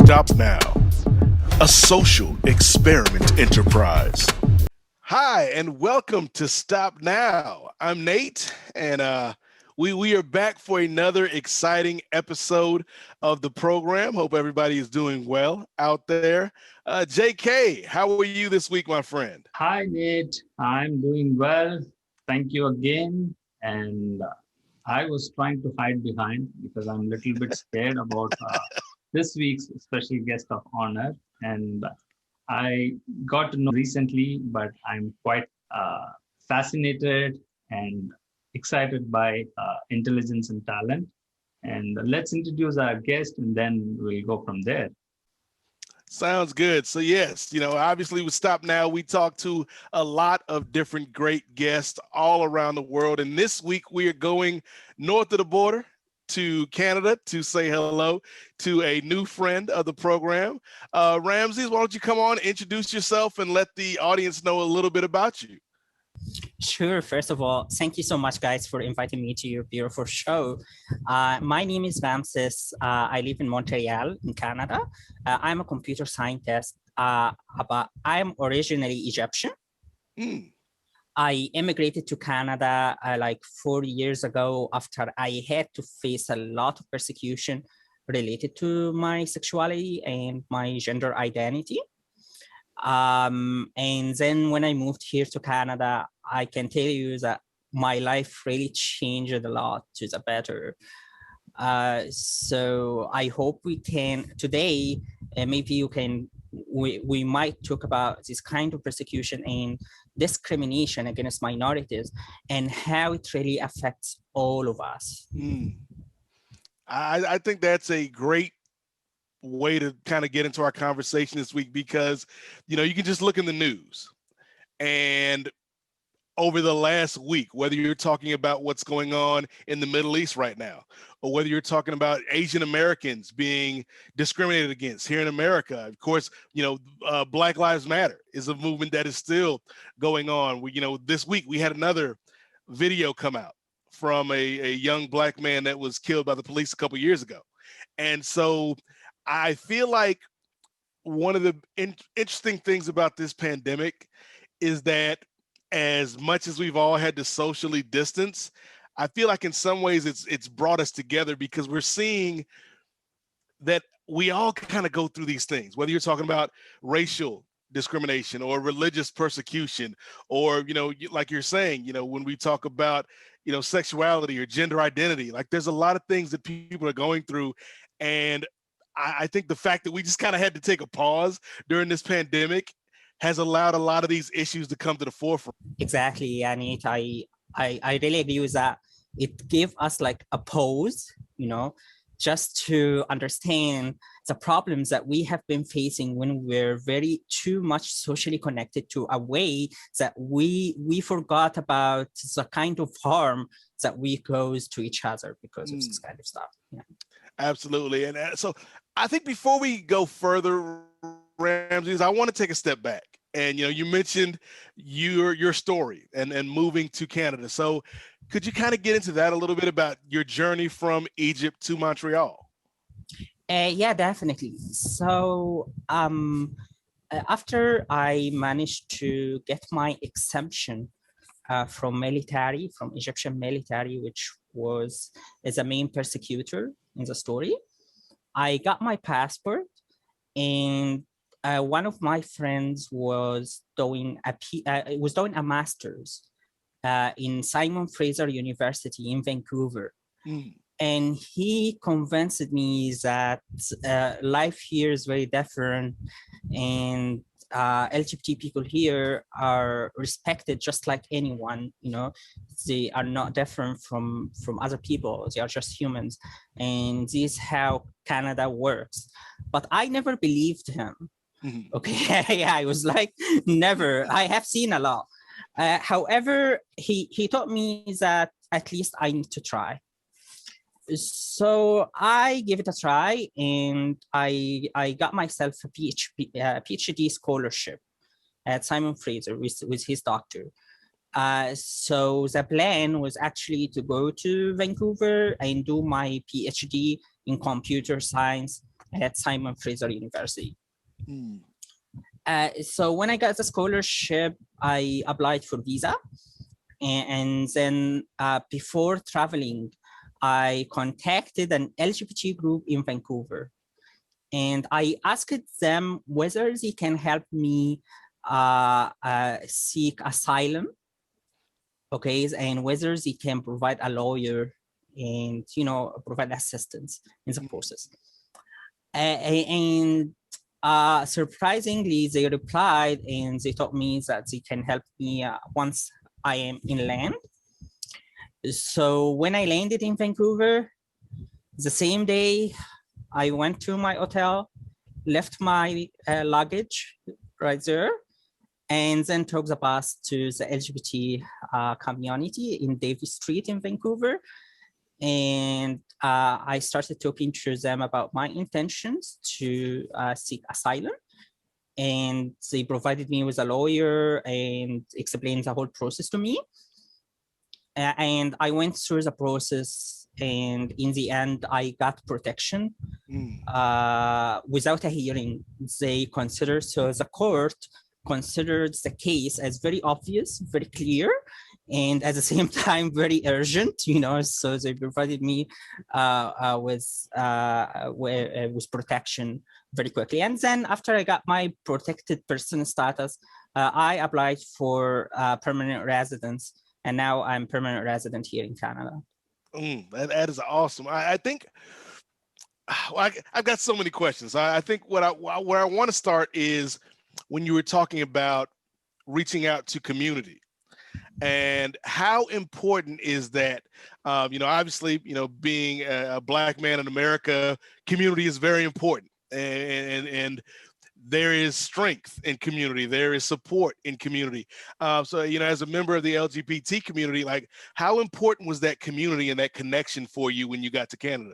Stop Now, a social experiment enterprise. Hi, and welcome to Stop Now. I'm Nate, and we are back for another exciting episode of the program. Hope everybody is doing well out there. JK, how are you this week, my friend? Hi, Nate. I'm doing well. Thank you again. And I was trying to hide behind because I'm a little bit scared about this week's special guest of honor. And I got to know recently, but I'm quite fascinated and excited by intelligence and talent. And let's introduce our guest and then we'll go from there. Sounds good. So yes, obviously with Stop Now, we talk to a lot of different great guests all around the world. And this week we are going north of the border to Canada to say hello to a new friend of the program. Ramses, why don't you come on, introduce yourself and let the audience know a little bit about you. Sure. First of all, thank you so much, guys, for inviting me to your beautiful show. My name is Ramses. I live in Montreal, in Canada. I'm a computer scientist, but I'm originally Egyptian. I immigrated to Canada like 4 years ago after I had to face a lot of persecution related to my sexuality and my gender identity. And then when I moved here to Canada, I can tell you that my life really changed a lot to the better. So I hope we can today, maybe we might talk about this kind of persecution and discrimination against minorities and how it really affects all of us. I think that's a great way to kind of get into our conversation this week because, you can just look in the news and over the last week, whether you're talking about what's going on in the Middle East right now, or whether you're talking about Asian Americans being discriminated against here in America, of course, Black Lives Matter is a movement that is still going on. This week we had another video come out from a young Black man that was killed by the police a couple of years ago. And so I feel like one of the interesting things about this pandemic is that as much as we've all had to socially distance, I feel like in some ways it's brought us together because we're seeing that we all kind of go through these things, whether you're talking about racial discrimination or religious persecution, or, like you're saying, when we talk about, sexuality or gender identity, like there's a lot of things that people are going through. And I think the fact that we just kind of had to take a pause during this pandemic has allowed a lot of these issues to come to the forefront. Exactly, Anit. I really agree with that. It gave us like a pause, just to understand the problems that we have been facing when we're very too much socially connected to a way that we forgot about the kind of harm that we cause to each other because of this kind of stuff. Yeah. Absolutely. And so I think before we go further, Ramses, I want to take a step back. And, you mentioned your story and moving to Canada. So could you kind of get into that a little bit about your journey from Egypt to Montreal? Yeah, definitely. So after I managed to get my exemption from Egyptian military, which is a main persecutor in the story, I got my passport, and one of my friends was doing a master's in Simon Fraser University in Vancouver. And he convinced me that life here is very different, and LGBT people here are respected just like anyone. They are not different from other people. They are just humans, and this is how Canada works. But I never believed him. Okay, yeah, I was like, never. I have seen a lot. However, he taught me that at least I need to try. So I gave it a try, and I got myself a PhD scholarship at Simon Fraser with his doctor. So the plan was actually to go to Vancouver and do my PhD in computer science at Simon Fraser University. So when I got the scholarship, I applied for visa. And then before traveling, I contacted an LGBT group in Vancouver. And I asked them whether they can help me seek asylum, okay, and whether they can provide a lawyer and, you know, provide assistance in the process. And surprisingly, they replied and they told me that they can help me once I am in land. So when I landed in Vancouver, the same day, I went to my hotel, left my luggage right there, and then took the bus to the LGBT community in Davis Street in Vancouver. And I started talking to them about my intentions to seek asylum. And they provided me with a lawyer and explained the whole process to me. And I went through the process, and in the end, I got protection without a hearing. They considered, so the court considered the case as very obvious, very clear, and at the same time very urgent, you know. So they provided me with protection very quickly. And then after I got my protected person status, I applied for permanent residence, and now I'm permanent resident here in Canada. That is awesome. I think I've got so many questions. I think where I want to start is when you were talking about reaching out to community. And how important is that? You know, obviously, you know, being a Black man in America, community is very important, and there is strength in community. There is support in community. So, you know, as a member of the LGBT community, like, how important was that community and that connection for you when you got to Canada?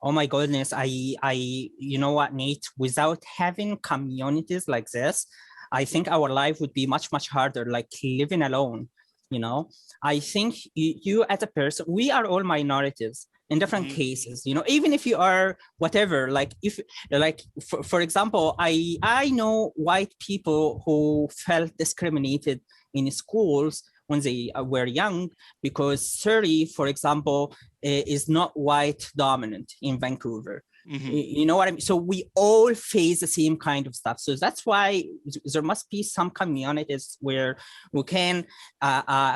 Oh my goodness, you know what, Nate? Without having communities like this, I think our life would be much, much harder, like living alone, you know? I think you as a person, we are all minorities in different cases, you know, even if you are whatever, like if, like, for example, I know white people who felt discriminated in schools when they were young, because Surrey, for example, is not white dominant in Vancouver. You know what I mean? So we all face the same kind of stuff. So that's why there must be some communities where we can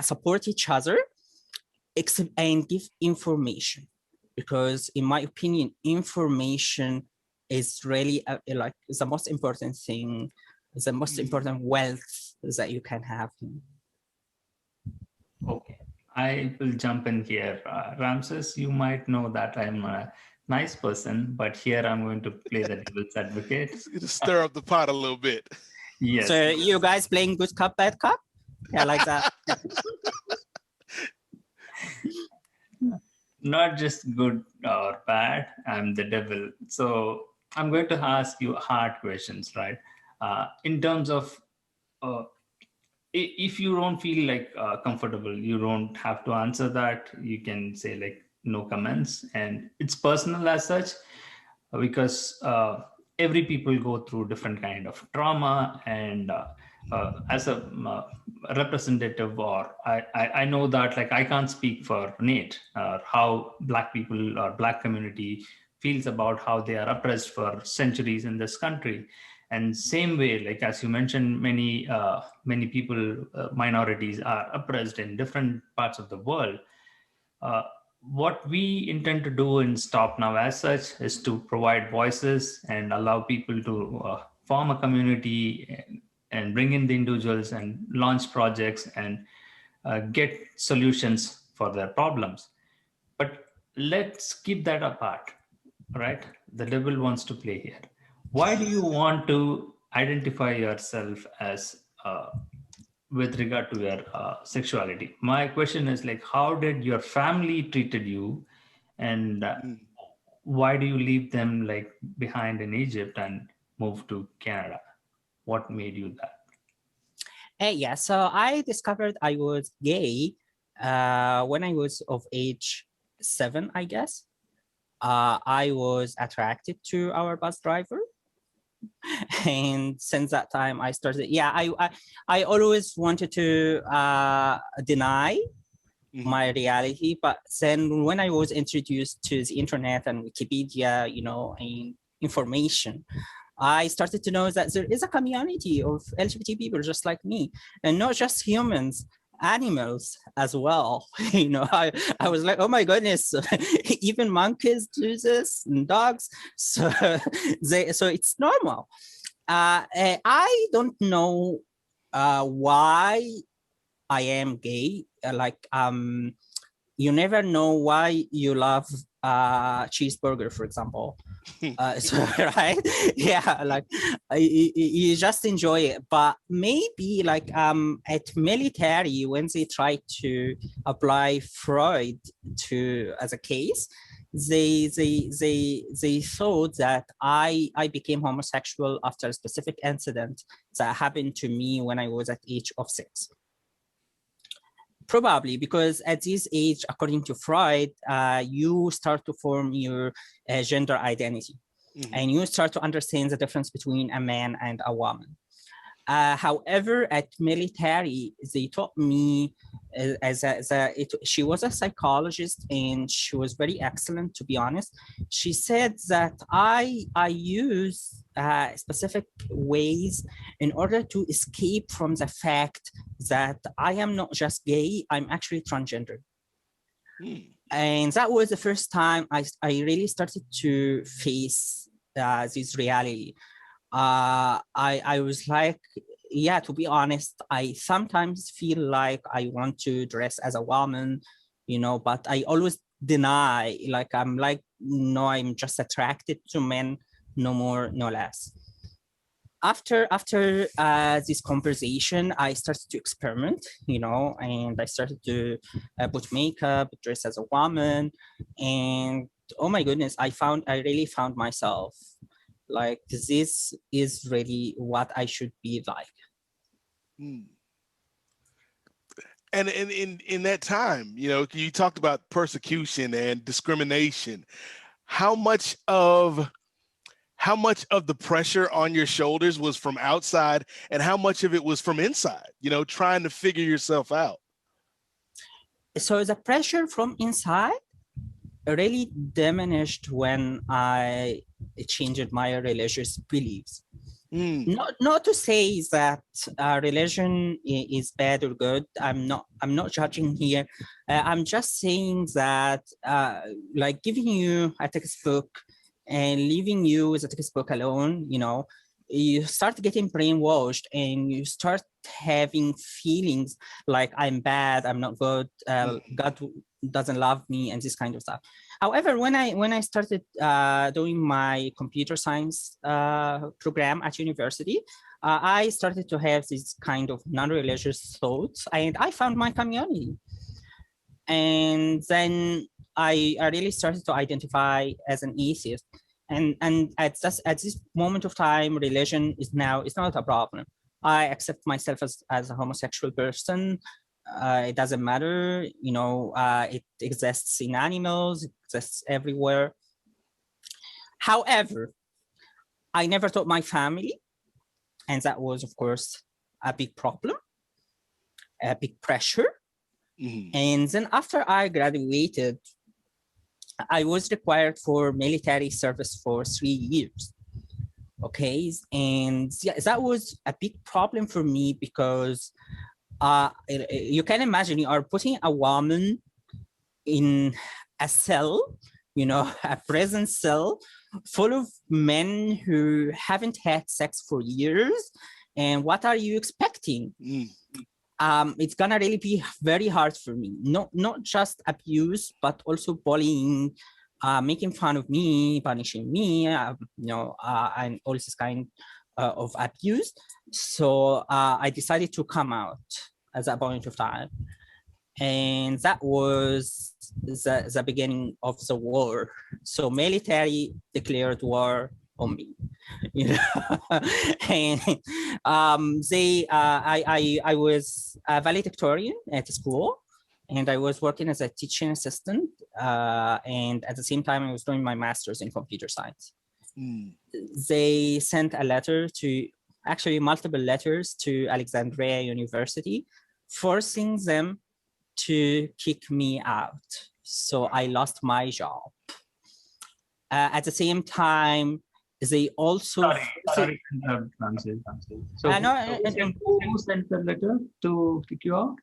support each other and give information. Because in my opinion, information is really like the most important thing, the most important wealth that you can have. Okay, I will jump in here. Ramses, you might know that I'm a nice person, but here I'm going to play the devil's advocate. Just stir up the pot a little bit. Yes. So you guys playing good cop, bad cop? Yeah, like that. Not just good or bad, I'm the devil. So I'm going to ask you hard questions, right? In terms of if you don't feel like comfortable, you don't have to answer that. You can say like no comments, and it's personal as such, because every people go through different kind of trauma. And as a representative, or I know that, like, I can't speak for Nate or how Black people or Black community feels about how they are oppressed for centuries in this country. And same way, like as you mentioned, many people, minorities are oppressed in different parts of the world. What we intend to do in Stop Now as such is to provide voices and allow people to form a community and bring in the individuals and launch projects and get solutions for their problems. But let's keep that apart, right? The devil wants to play here. Why do you want to identify yourself as with regard to your sexuality? My question is, like, how did your family treated you, and why do you leave them like behind in Egypt and move to Canada? What made you that? Yeah, so I discovered I was gay when I was of age 7, I guess. I was attracted to our bus driver. And since that time, I started, yeah, I always wanted to deny my reality. But then when I was introduced to the internet and Wikipedia, you know, and information, I started to know that there is a community of LGBT people just like me, and not just humans, animals as well. You know, I was like, oh my goodness, even monkeys do this and dogs. So so it's normal. I don't know why I am gay. You never know why you love cheeseburger, for example. So right, yeah, like you just enjoy it. But maybe like at military, when they try to apply Freud to as a case, they thought that I became homosexual after a specific incident that happened to me when I was at age of 6. Probably because at this age, according to Freud, you start to form your gender identity, and you start to understand the difference between a man and a woman. However, at military, they taught me she was a psychologist, and she was very excellent, to be honest. She said that I use specific ways in order to escape from the fact that I am not just gay, I'm actually transgender. And that was the first time I really started to face this reality. I was like, yeah, to be honest, I sometimes feel like I want to dress as a woman, you know, but I always deny, like, I'm like, no, I'm just attracted to men, no more, no less. After this conversation, I started to experiment, you know, and I started to put makeup, dress as a woman, and oh my goodness, I really found myself. Like, this is really what I should be like. And in that time, you know, you talked about persecution and discrimination. How much of the pressure on your shoulders was from outside, and how much of it was from inside, you know, trying to figure yourself out? So the pressure from inside really diminished when I changed my religious beliefs. Not to say that religion is bad or good. I'm not judging here. I'm just saying that like giving you a textbook and leaving you with a textbook alone, you know, you start getting brainwashed and you start having feelings like I'm bad, I'm not good, God doesn't love me, and this kind of stuff. However, when I started doing my computer science program at university, I started to have these kind of non-religious thoughts, and I found my community. And then I really started to identify as an atheist. And at this moment of time, religion is not a problem. I accept myself as a homosexual person. It doesn't matter, you know, it exists in animals, it exists everywhere. However, I never told my family, and that was, of course, a big problem, a big pressure. And then after I graduated, I was required for military service for 3 years. Okay, and yeah, that was a big problem for me because you can imagine you are putting a woman in a cell, you know, a prison cell full of men who haven't had sex for years. And what are you expecting? It's gonna really be very hard for me. Not just abuse, but also bullying, making fun of me, punishing me, you know, and all this kind of abuse. So I decided to come out at that point of time. And that was the beginning of the war. So military declared war on me, you know. And I was a valedictorian at school, and I was working as a teaching assistant and at the same time, I was doing my master's in computer science. Mm. They sent a letter to, actually multiple letters to Alexandria University, forcing them to kick me out. So I lost my job. At the same time, they also... Sorry, Francis. So no, who sent the letter to kick you out?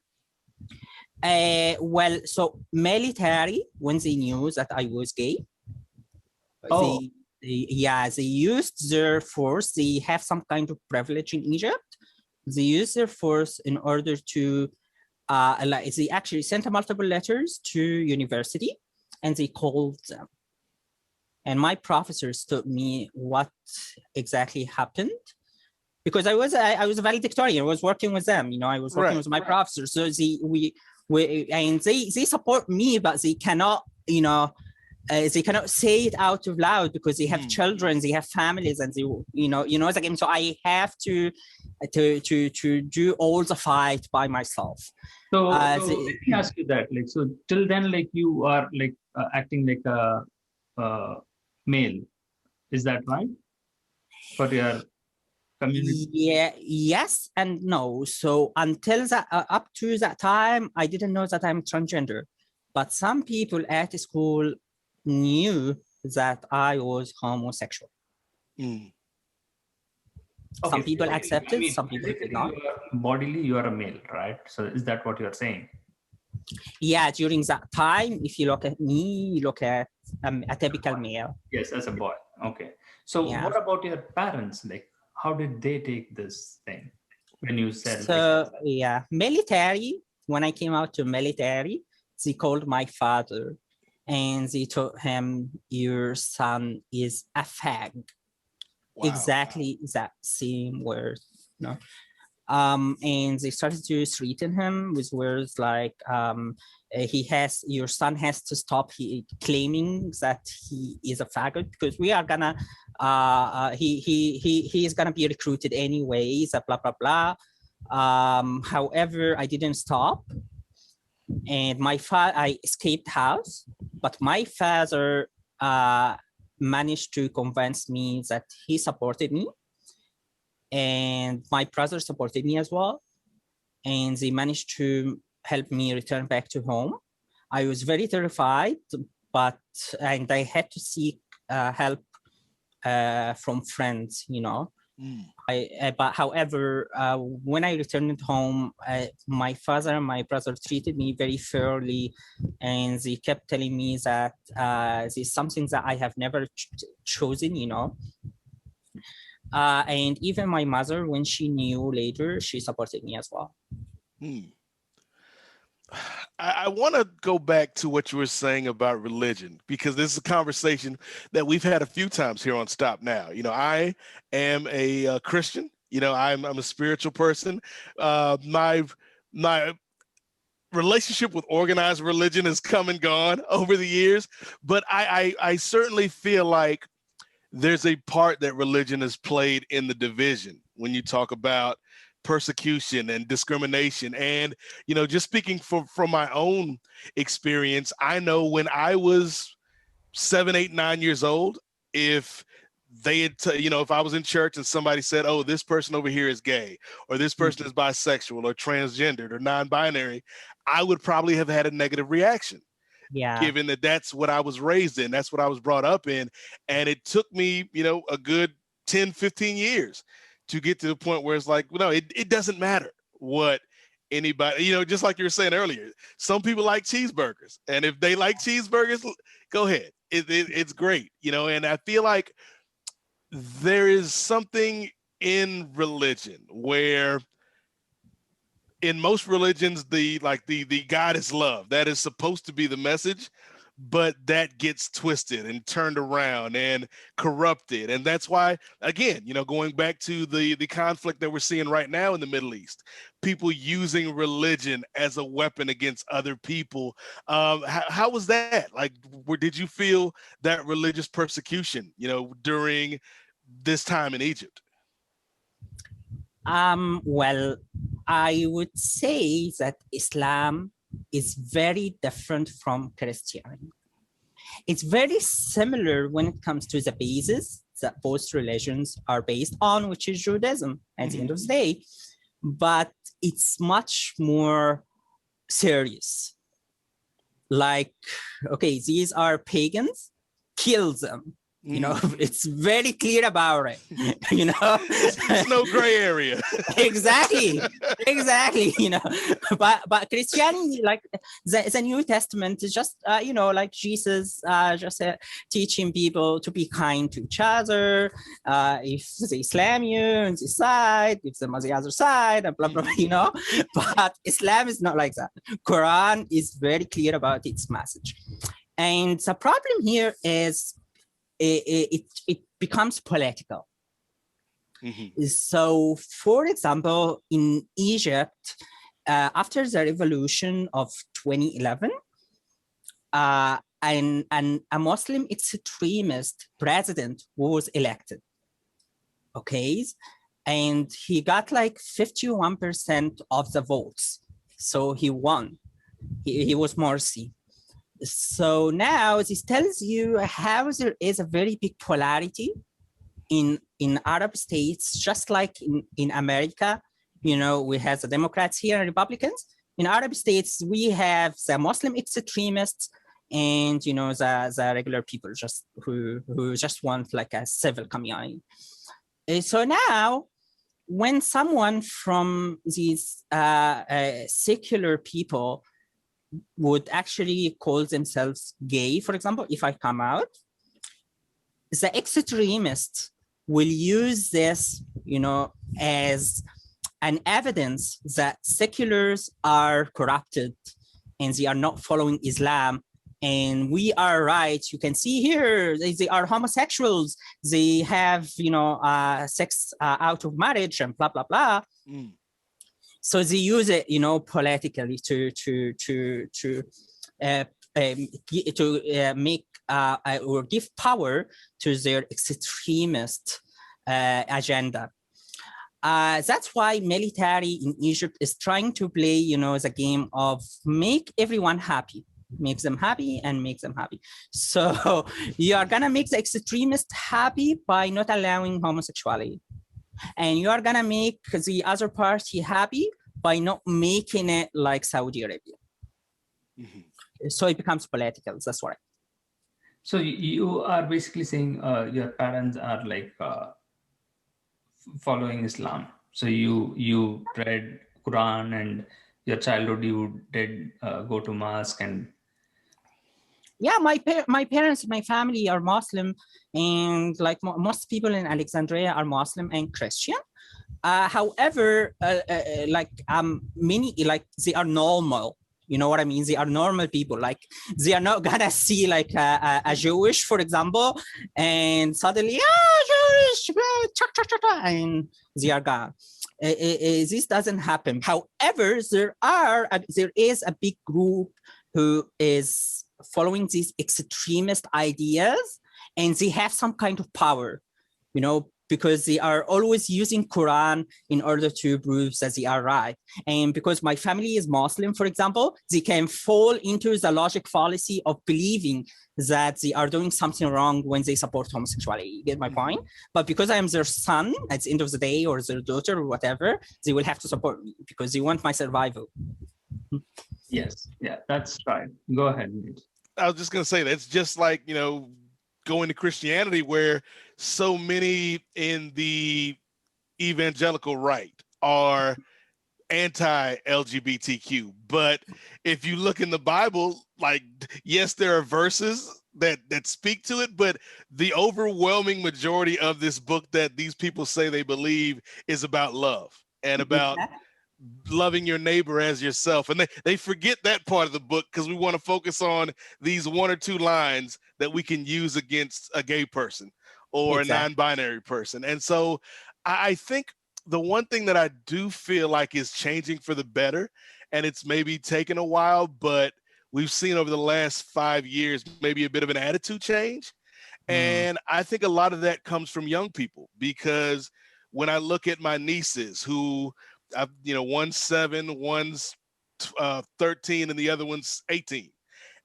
Well, so military, when they knew that I was gay, Oh. they used their force. They have some kind of privilege in Egypt. They used their force in order to, they actually sent multiple letters to university, and they called them. And my professors told me what exactly happened, because I was a valedictorian. I was working with them. I was working with my professors. So they support me, but they cannot, they cannot say it out of loud because they have children, they have families, and they, it's again. So I have to do all the fight by myself. So let me ask you that. Like, so till then, like you are like acting like a male, is that right? For your community? Yeah, yes and no. So until that, up to that time, I didn't know that I'm transgender, but some people at school knew that I was homosexual. Mm. Some people accepted, some people did not. Bodily, you are a male, right? So is that what you're saying? Yeah, during that time, if you look at me, you look at a typical male. Yes, as a boy. Okay. So what about your parents? Like, how did they take this thing when you said? So military, when I came out to military, they called my father and they told him, your son is a fag. Wow. Exactly that same word. And they started to threaten him with words like, your son has to stop claiming that he is a faggot, because we are gonna, he is gonna be recruited anyways, blah, blah, blah. However, I didn't stop. And I escaped house, but my father managed to convince me that he supported me. And my brother supported me as well. And they managed to help me return back to home. I was very terrified, and I had to seek help from friends, But however, when I returned home, my father and my brother treated me very fairly, and they kept telling me that this is something that I have never chosen, and even my mother, when she knew later, she supported me as well. I want to go back to what you were saying about religion, because this is a conversation that we've had a few times here on Stop Now. I am a Christian. I'm a spiritual person. My relationship with organized religion has come and gone over the years, but I certainly feel like there's a part that religion has played in the division when you talk about persecution and discrimination. And, just speaking from my own experience, I know when I was 7, 8, 9 years old, if they had, if I was in church and somebody said, oh, this person over here is gay, or this person is bisexual or transgendered or non-binary, I would probably have had a negative reaction. Yeah. Given that that's what I was raised in, that's what I was brought up in. And it took me, a good 10, 15 years to get to the point where it's like, no, it doesn't matter what anybody, just like you were saying earlier, some people like cheeseburgers. And if they like cheeseburgers, go ahead. It's great, and I feel like there is something in religion where in most religions, the God is love. That is supposed to be the message, but that gets twisted and turned around and corrupted. And that's why, again, going back to the conflict that we're seeing right now in the Middle East, people using religion as a weapon against other people. How was that? Like, did you feel that religious persecution, during this time in Egypt? Well, I would say that Islam is very different from Christianity. It's very similar when it comes to the basis that both religions are based on, which is Judaism at the end of the day. But it's much more serious. Like, okay, these are pagans, kill them. You know, it's very clear about it. You know, it's no gray area. exactly. You know, but Christianity, like the New Testament, is just you know, like Jesus just teaching people to be kind to each other. If they slam you on this side, give them on the other side, and blah blah blah. You know, but Islam is not like that. Quran is very clear about its message, and the problem here is it becomes political. So, for example, in Egypt, after the revolution of 2011, and a Muslim extremist president was elected. Okay, and he got like 51% of the votes, so he won. He was Morsi. So now this tells you how there is a very big polarity in Arab states, just like in America. You know, we have the Democrats here and Republicans. In Arab states, we have the Muslim extremists and, you know, the regular people just who just want like a civil community. So now, when someone from these secular people would actually call themselves gay, for example, if I come out, the extremists will use this, you know, as an evidence that seculars are corrupted and they are not following Islam. And we are right. You can see here, they are homosexuals. They have, you know, sex out of marriage and blah, blah, blah. So they use it, you know, politically to make or give power to their extremist agenda. That's why military in Egypt is trying to play, you know, the game of make everyone happy, make them happy and make them happy. So you are gonna make the extremists happy by not allowing homosexuality. And you are gonna make the other party happy by not making it like Saudi Arabia. So it becomes political, that's right. So you are basically saying your parents are like following Islam. So you read Quran and your childhood you did go to mosque and. Yeah, my parents, my family are Muslim, and like most people in Alexandria are Muslim and Christian. However, like many, like they are normal. You know what I mean? They are normal people. Like they are not gonna see like a Jewish, for example, and suddenly, Jewish, and they are gone. This doesn't happen. However, there is a big group who is following these extremist ideas, and they have some kind of power, you know, because they are always using Quran in order to prove that they are right. And because my family is Muslim, for example, they can fall into the logic fallacy of believing that they are doing something wrong when they support homosexuality. You get my point? But because I am their son at the end of the day, or their daughter or whatever, they will have to support me because they want my survival. Yes, yeah, that's right. Go ahead. I was just going to say, that's just like, you know, going to Christianity, where so many in the evangelical right are anti-LGBTQ. But if you look in the Bible, like, yes, there are verses that speak to it, but the overwhelming majority of this book that these people say they believe is about love and about loving your neighbor as yourself. And they forget that part of the book because we want to focus on these one or two lines that we can use against a gay person or a non-binary person. And so I think the one thing that I do feel like is changing for the better, and it's maybe taken a while, but we've seen over the last 5 years, maybe a bit of an attitude change. And I think a lot of that comes from young people, because when I look at my nieces who, you know, one's 7, one's 13, and the other one's 18.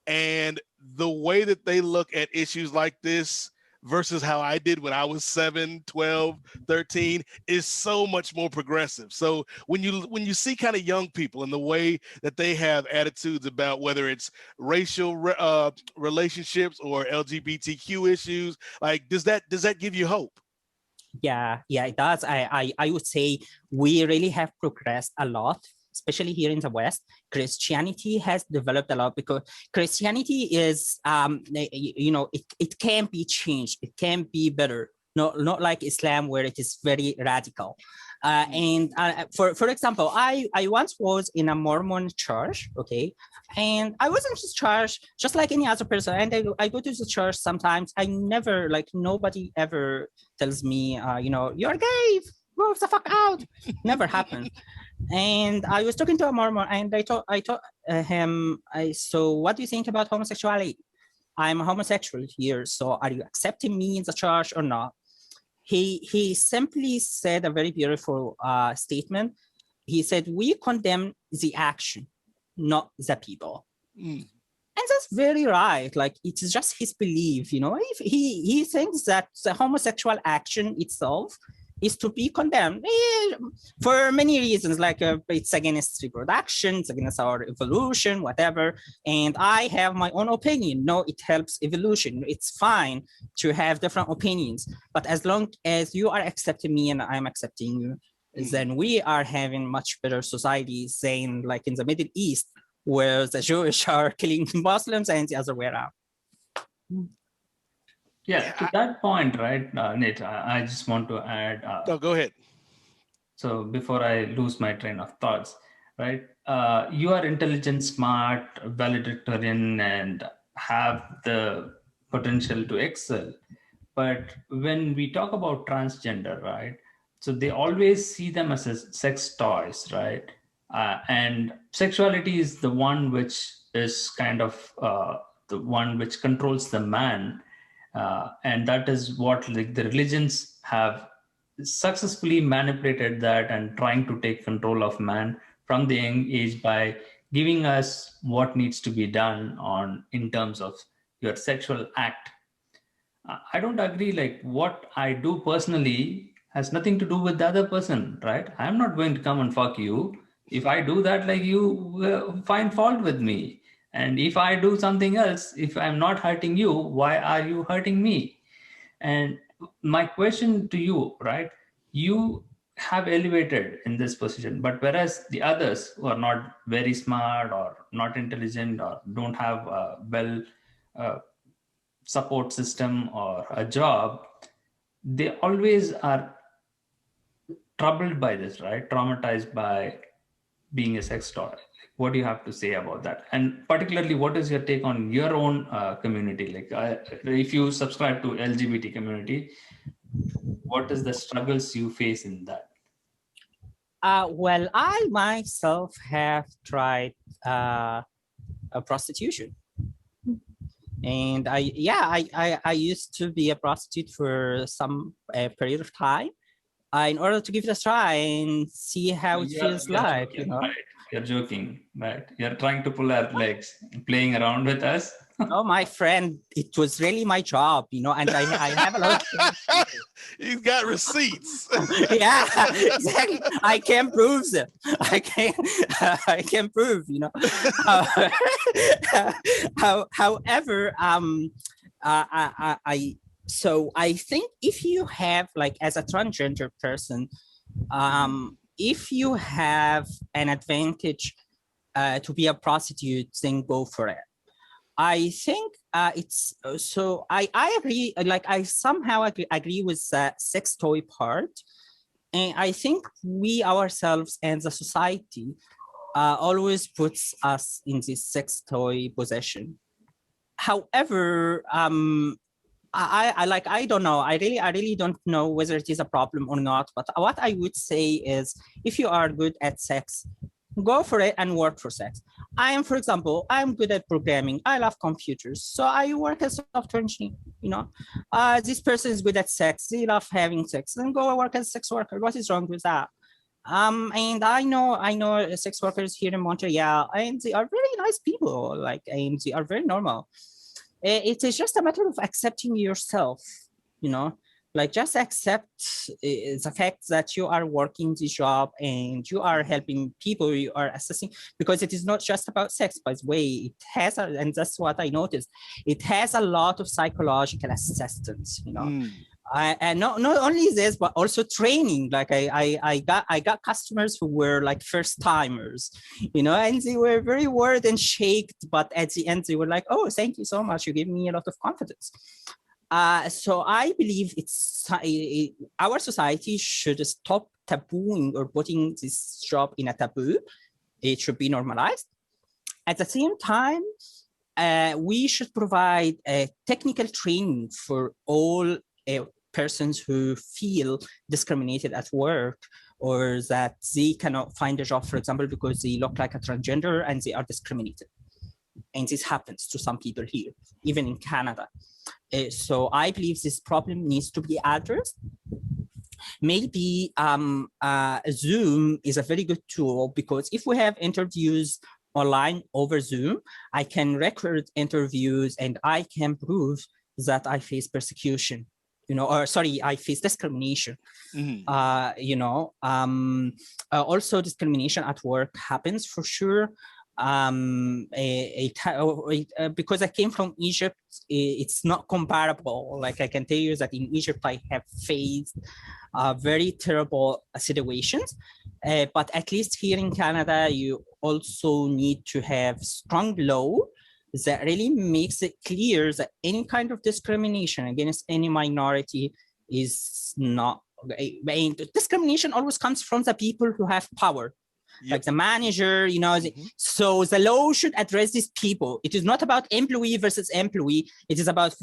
And the way that they look at issues like this versus how I did when I was 7, 12, 13 is so much more progressive. So when you see kind of young people and the way that they have attitudes about whether it's racial relationships or LGBTQ issues, like does that give you hope? Yeah, it does. I would say we really have progressed a lot, especially here in the West. Christianity has developed a lot because Christianity is, it can be changed. It can be better. Not like Islam where it is very radical. For example, I once was in a Mormon church, okay, and I was in this church just like any other person. And I go to the church sometimes. I never, like, nobody ever tells me, you're gay, go the fuck out. Never happened. And I was talking to a Mormon, and I told him, so what do you think about homosexuality? I'm a homosexual here, so are you accepting me in the church or not? He simply said a very beautiful statement. He said, we condemn the action, not the people. And that's very right. Like, it's just his belief, if he thinks that the homosexual action itself is to be condemned for many reasons, like it's against reproduction, it's against our evolution, whatever. And I have my own opinion. No, it helps evolution. It's fine to have different opinions. But as long as you are accepting me and I'm accepting you, then we are having much better societies than like in the Middle East, where the Jewish are killing Muslims and the other way around. Yeah, to that point, right, Nate, I just want to add. Go ahead. So before I lose my train of thoughts, right, you are intelligent, smart, valedictorian, and have the potential to excel. But when we talk about transgender, right, so they always see them as sex toys, right? And sexuality is the one which is kind of the one which controls the man. And that is what, like, the religions have successfully manipulated that and trying to take control of man from the young age by giving us what needs to be done on in terms of your sexual act. I don't agree. Like, what I do personally has nothing to do with the other person, right? I'm not going to come and fuck you. If I do that, like, you find fault with me. And if I do something else, if I'm not hurting you, why are you hurting me? And my question to you, right? You have elevated in this position, but whereas the others who are not very smart or not intelligent or don't have a well support system or a job, they always are troubled by this, right? Traumatized by being a sex toy. What do you have to say about that? And particularly, what is your take on your own community? Like, if you subscribe to LGBT community, what is the struggles you face in that? Well, I myself have tried prostitution. And I used to be a prostitute for some period of time in order to give it a try and see how it feels like, joking, right? You're joking, right? You're trying to pull our legs, playing around with us. Oh, my friend, it was really my job, and I have a lot of He's got receipts. Yeah, exactly. I can prove them. I can prove, However, so I think if you have, like, as a transgender person, if you have an advantage to be a prostitute, then go for it. I think it's so I agree. Like, I somehow agree with the sex toy part, and I think we ourselves and the society always puts us in this sex toy position. However, I don't know. I really don't know whether it is a problem or not. But what I would say is, if you are good at sex, go for it and work for sex. For example, I'm good at programming. I love computers. So I work as a software engineer, this person is good at sex. They love having sex. Then go work as a sex worker. What is wrong with that? And I know sex workers here in Montreal, and they are very nice people. Like, and they are very normal. It is just a matter of accepting yourself, you know, like just accept the fact that you are working the job and you are helping people, you are assessing, because it is not just about sex, by the way. It has, and that's what I noticed, it has a lot of psychological assistance, you know. And not only this, but also training. Like I got customers who were like first timers, you know, and they were very worried and shaken. But at the end, they were like, "Oh, thank you so much. You gave me a lot of confidence." So I believe our society should stop tabooing or putting this job in a taboo. It should be normalized. At the same time, we should provide technical training for all persons who feel discriminated at work, or that they cannot find a job, for example, because they look like a transgender and they are discriminated. And this happens to some people here, even in Canada. So I believe this problem needs to be addressed. Maybe Zoom is a very good tool, because if we have interviews online over Zoom, I can record interviews and I can prove that I face persecution, you know, or sorry, I face discrimination. You know, also discrimination at work happens for sure. Because I came from Egypt, it's not comparable. Like I can tell you that in Egypt, I have faced very terrible situations. But at least here in Canada, you also need to have strong law that really makes it clear that any kind of discrimination against any minority is not. Discrimination always comes from the people who have power. Yep. Like the manager, you know, so the law should address these people. It is not about employee versus employee. It is about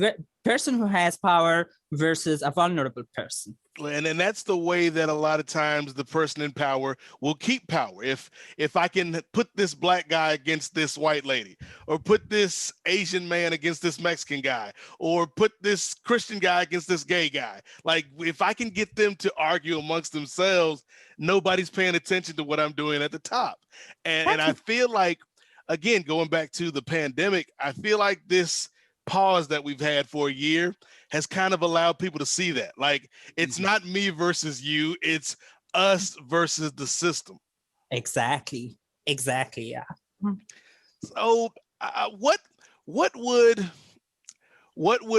person who has power versus a vulnerable person. And that's the way that a lot of times the person in power will keep power. If I can put this black guy against this white lady, or put this Asian man against this Mexican guy, or put this Christian guy against this gay guy, like if I can get them to argue amongst themselves, nobody's paying attention to what I'm doing at the top. And I feel like, again, going back to the pandemic, I feel like this pause that we've had for a year has kind of allowed people to see that. Like, it's not me versus you, it's us versus the system. Exactly, yeah. So what would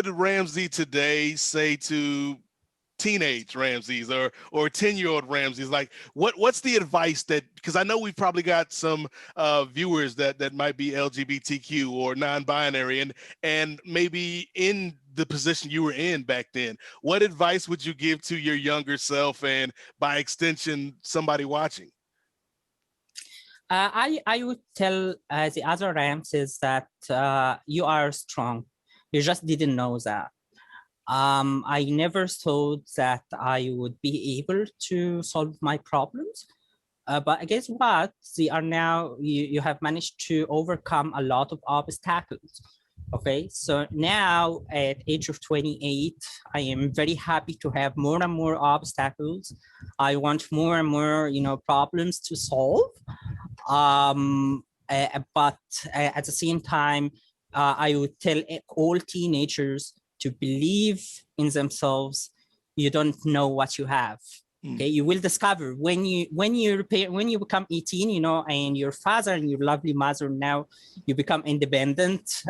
Ramsey today say to teenage Ramses or 10-year-old Ramses? Like, what's the advice that, because I know we've probably got some viewers that might be LGBTQ or non-binary and maybe in the position you were in back then. What advice would you give to your younger self, and by extension somebody watching? I would tell the other Ramses that you are strong. You just didn't know that. I never thought that I would be able to solve my problems. But guess what? They are now, you have managed to overcome a lot of obstacles. Okay, so now at age of 28, I am very happy to have more and more obstacles. I want more and more, you know, problems to solve. But at the same time, I would tell all teenagers to believe in themselves. You don't know what you have. Okay, you will discover when you become 18, you know, and your father and your lovely mother, now you become independent,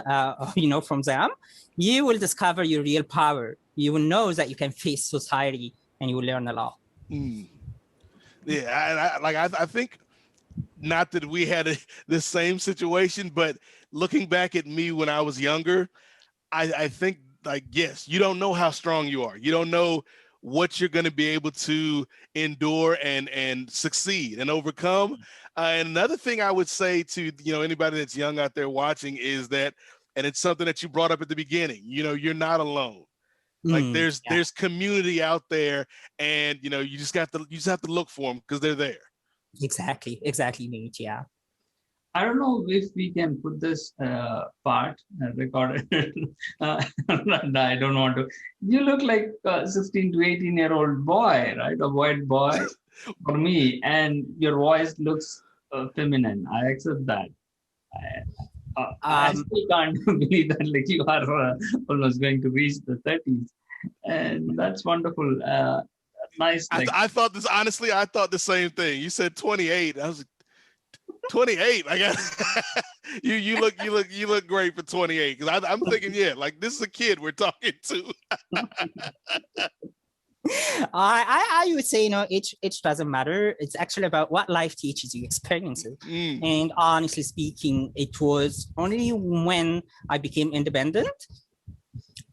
you know, from them. You will discover your real power. You will know that you can face society, and you will learn a lot. Yeah, I think, not that we had the same situation, but looking back at me when I was younger, I think, like, yes, you don't know how strong you are. You don't know what you're going to be able to endure and succeed and overcome. And another thing I would say to, you know, anybody that's young out there watching is that, and it's something that you brought up at the beginning, you know, you're not alone. Like there's community out there, and, you know, you just have to look for them because they're there. Exactly, Nate. Yeah. I don't know if we can put this part recorded. I don't want to. You look like a 16 to 18-year-old boy, right? A white boy. for me, and your voice looks feminine. I accept that. I Um, still can't believe that like you are almost going to reach the 30s, and that's wonderful. Nice, like I thought this honestly. I thought the same thing. You said 28. I was like, 28. I got you look great for 28. Because I'm thinking, yeah, like this is a kid we're talking to. I would say, age doesn't matter. It's actually about what life teaches you, experiences. Mm. And honestly speaking, it was only when I became independent,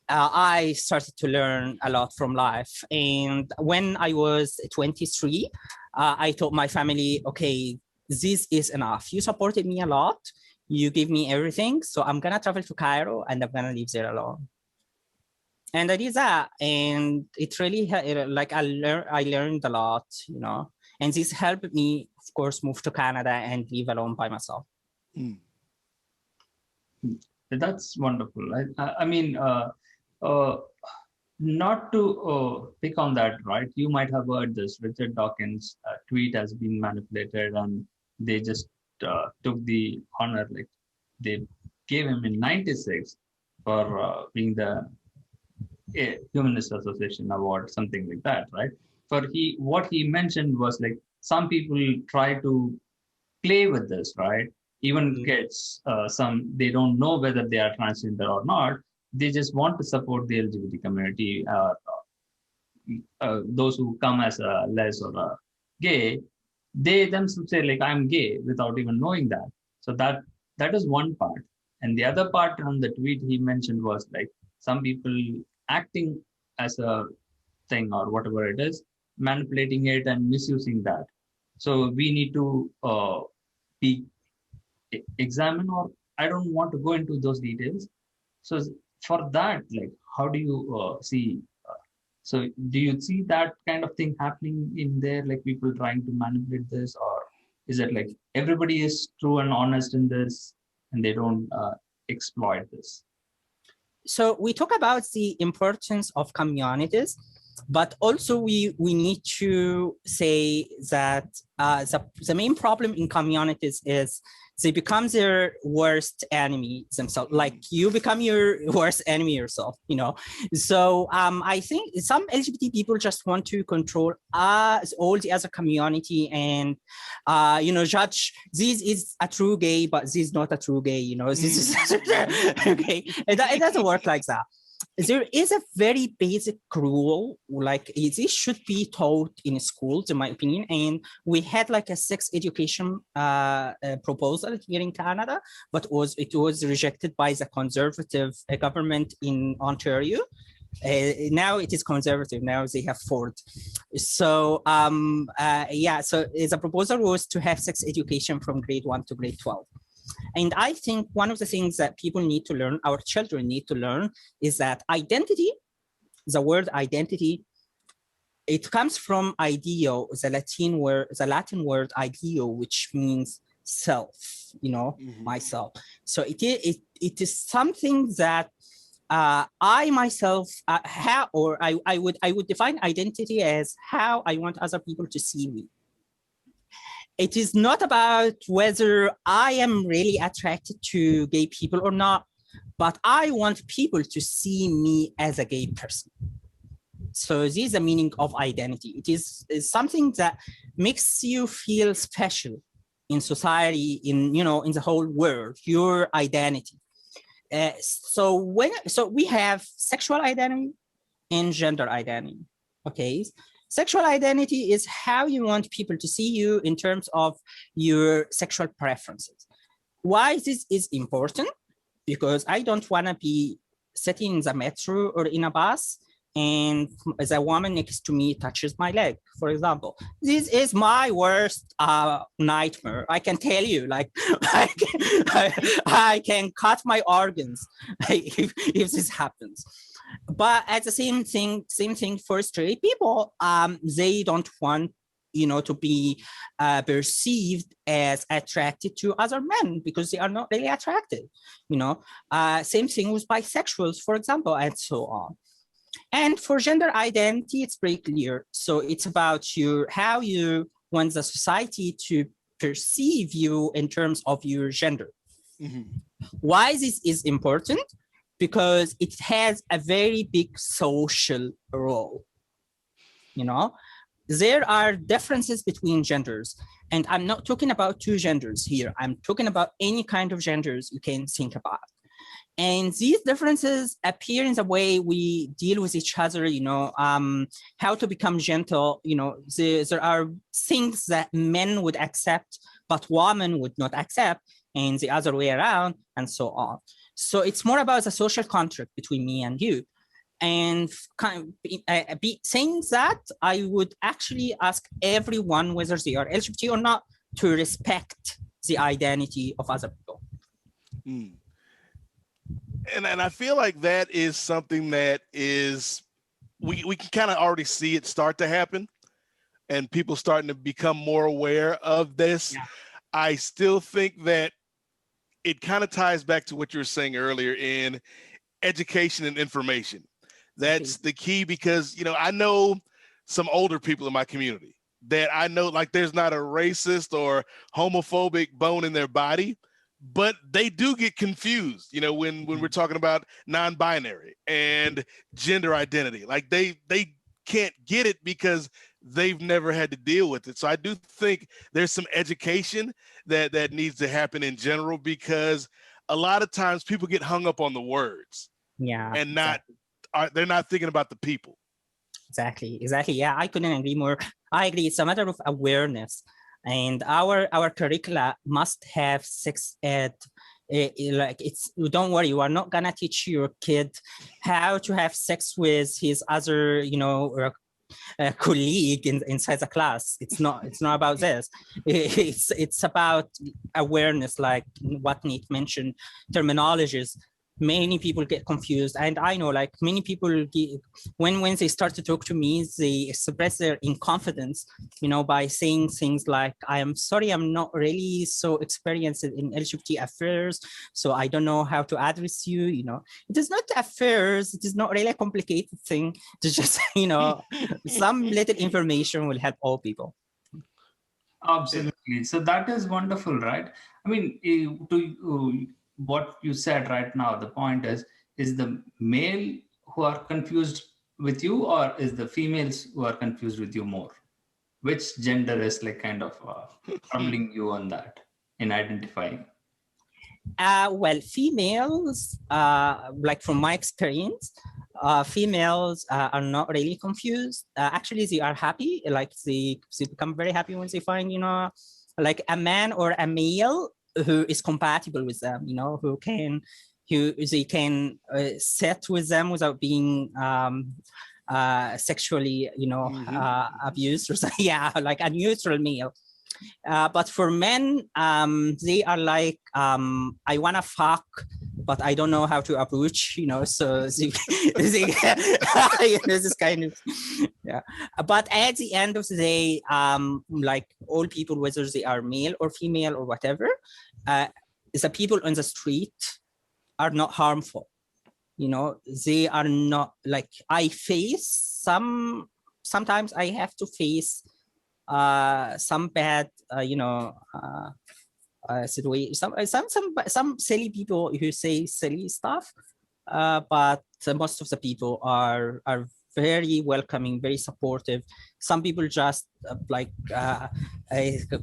I started to learn a lot from life. And when I was 23, I told my family, okay, this is enough. You supported me a lot. You gave me everything. So I'm going to travel to Cairo and I'm going to live there alone. And I did that, and it really like I learned a lot, and this helped me, of course, move to Canada and live alone by myself. Mm. that's wonderful. I mean, not to pick on that, right? You might have heard this. Richard Dawkins' tweet has been manipulated, and they just took the honor, like they gave him in '96 for being the Humanist Association Award, something like that, right? What he mentioned was like some people try to play with this, right? Even kids, they don't know whether they are transgender or not. They just want to support the LGBT community, those who come as a les or a gay. They themselves say like I'm gay without even knowing that. So that is one part. And the other part on the tweet he mentioned was like some people acting as a thing or whatever it is, manipulating it and misusing that. So we need to be examine, or I don't want to go into those details. So for that, like, how do you see? So do you see that kind of thing happening in there, like people trying to manipulate this, or is it like everybody is true and honest in this and they don't exploit this? So we talk about the importance of communities, but also we need to say that the main problem in communities is they become their worst enemy themselves. Like you become your worst enemy yourself, So I think some LGBT people just want to control all the other community and, judge this is a true gay, but this is not a true gay, This is okay. It doesn't work like that. There is a very basic rule, like this should be taught in schools, in my opinion. And we had like a sex education proposal here in Canada, but it was rejected by the conservative government in Ontario. Now it is conservative. Now they have Ford. So so the proposal was to have sex education from grade 1 to grade 12. And I think one of the things that people need to learn, our children need to learn, is that identity, the word identity, it comes from ideo, the Latin word ideo, which means self, myself. So it is something that I myself I would define identity as how I want other people to see me. It is not about whether I am really attracted to gay people or not, but I want people to see me as a gay person. So this is the meaning of identity. It is something that makes you feel special in society, in the whole world, your identity. So we have sexual identity and gender identity, okay? Sexual identity is how you want people to see you in terms of your sexual preferences. Why this is important? Because I don't want to be sitting in the metro or in a bus and the woman next to me touches my leg, for example. This is my worst nightmare. I can tell you, like, I can cut my organs if this happens. But at the same thing for straight people, they don't want to be perceived as attracted to other men because they are not really attracted. Same thing with bisexuals, for example, and so on. And for gender identity, it's very clear. So it's about how you want the society to perceive you in terms of your gender. Mhm. Why this is important? Because it has a very big social role. You know, there are differences between genders. And I'm not talking about two genders here. I'm talking about any kind of genders you can think about. And these differences appear in the way we deal with each other, how to become gentle. There are things that men would accept, but women would not accept, and the other way around, and so on. So it's more about the social contract between me and you. And saying that, I would actually ask everyone, whether they are LGBT or not, to respect the identity of other people. Mm. And I feel like that is something that is, we can kind of already see it start to happen, and people starting to become more aware of this. Yeah. I still think that it kind of ties back to what you were saying earlier in education and information. That's the key, because, I know some older people in my community that I know, like, there's not a racist or homophobic bone in their body, but they do get confused, when we're talking about non-binary and gender identity. Like, they can't get it because they've never had to deal with it. So I do think there's some education that needs to happen in general, because a lot of times people get hung up on the words. Yeah. And they're not thinking about the people. Exactly. Yeah, I couldn't agree more. I agree. It's a matter of awareness. And our curricula must have sex ed. Don't worry, you are not gonna teach your kid how to have sex with his other, colleague inside the class. It's not about this. It's about awareness, like what Nate mentioned, terminologies. Many people get confused, and I know, like, many people when they start to talk to me, they express their inconfidence, by saying things like, I am sorry, I'm not really so experienced in LGBT affairs, so I don't know how to address you. It is not affairs, it is not really a complicated thing. It's just some little information will help all people. Absolutely. So that is wonderful, right? I mean, what you said right now, the point is the male who are confused with you, or is the females who are confused with you more? Which gender is like kind of troubling you on that in identifying? Well, females, like from my experience, females are not really confused. Actually, they are happy. Like they become very happy when they find, like a man or a male who is compatible with them, who they can sit with them without being sexually, abused or something. Yeah, like a neutral male. But for men, they are like, I want to fuck, but I don't know how to approach, so they this is kind of, yeah. But at the end of the day, like all people, whether they are male or female or whatever, the people on the street are not harmful. They are not, like, sometimes I have to face some bad, situation. Some silly people who say silly stuff, but most of the people are very welcoming, very supportive. Some people just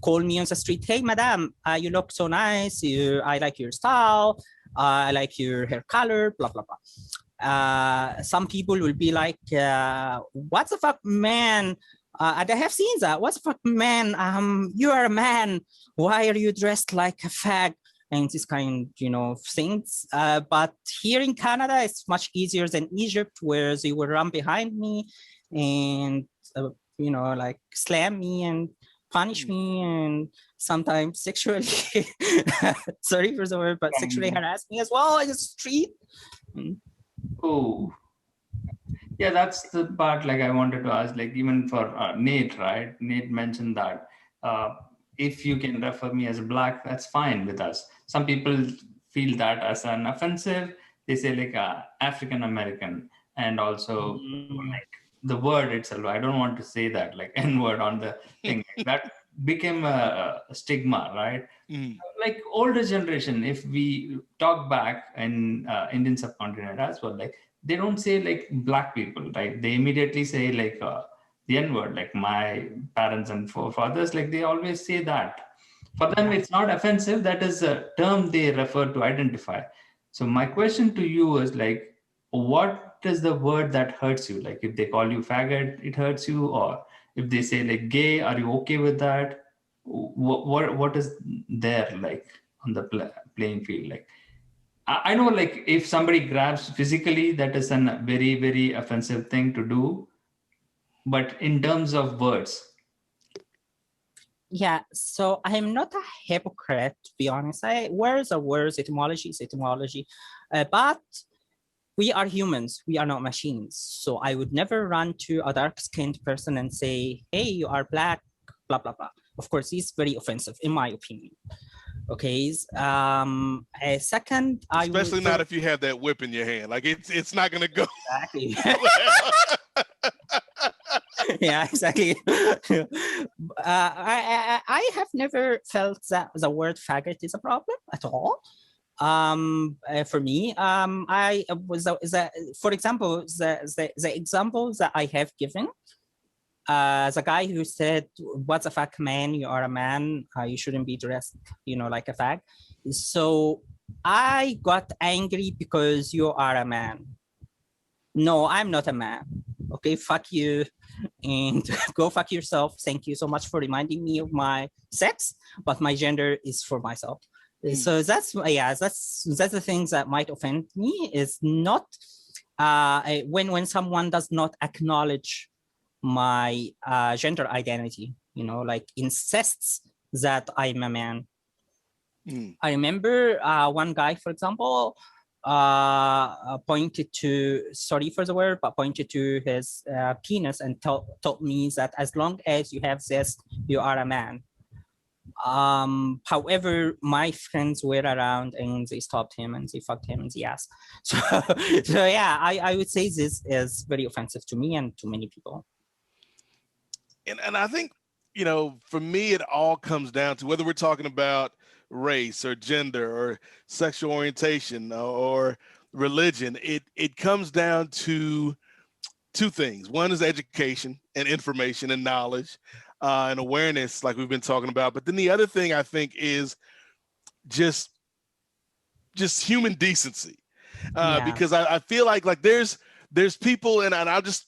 call me on the street, hey, madam, you look so nice. I like your style. I like your hair color, blah, blah, blah. Some people will be like, what the fuck, man? And I have seen that. What the fuck, man? You are a man. Why are you dressed like a fag? And this kind, of things. But here in Canada, it's much easier than Egypt, where they will run behind me and, like slam me and punish me, and sometimes sexually, sorry for the word, but sexually harass me as well in the street. Oh, yeah, that's the part, like, I wanted to ask, like, even for Nate, right? Nate mentioned that if you can refer me as black, that's fine with us. Some people feel that as an offensive. They say, like, African American. and also Mm, like the word itself. I don't want to say that like N word on the thing. That became a stigma, right? Mm. Like older generation, if we talk back in Indian subcontinent as well, like they don't say like black people, right? They immediately say like the N word, like my parents and forefathers, like they always say that. For them, yeah. it's not offensive. That is a term they refer to identify. So my question to you is like, what is the word that hurts you? Like if they call you faggot, it hurts you, or if they say like gay, are you okay with that? What is there like on the playing field? Like I know like if somebody grabs physically, that is a very very offensive thing to do, but in terms of words. Yeah, so I'm not a hypocrite, to be honest. Words are words, etymology is etymology. But we are humans, we are not machines. So I would never run to a dark-skinned person and say, hey, you are black, blah, blah, blah. Of course, it's very offensive, in my opinion. Okay. Second, I would Especially not if you have that whip in your hand. Like it's not gonna go exactly. well. Yeah, exactly. I have never felt that the word faggot is a problem at all. For me, I was for example, the examples that I have given, the guy who said, "What's a fag man? You are a man. You shouldn't be dressed, like a fag." So I got angry because you are a man. No, I'm not a man. Okay, fuck you, and go fuck yourself. Thank you so much for reminding me of my sex, but my gender is for myself. So that's the things that might offend me is not when someone does not acknowledge my gender identity, like insists that I'm a man. I remember one guy, for example, pointed to, sorry for the word, but pointed to his penis and told me that as long as you have this, you are a man. However, my friends were around and they stopped him and they fucked him in the ass. So yeah, I would say this is very offensive to me and to many people. And I think, for me, it all comes down to whether we're talking about race or gender or sexual orientation or religion. It comes down to two things. One is education and information and knowledge and awareness, like we've been talking about. But then the other thing I think is just human decency, because I feel like there's people, and I'll just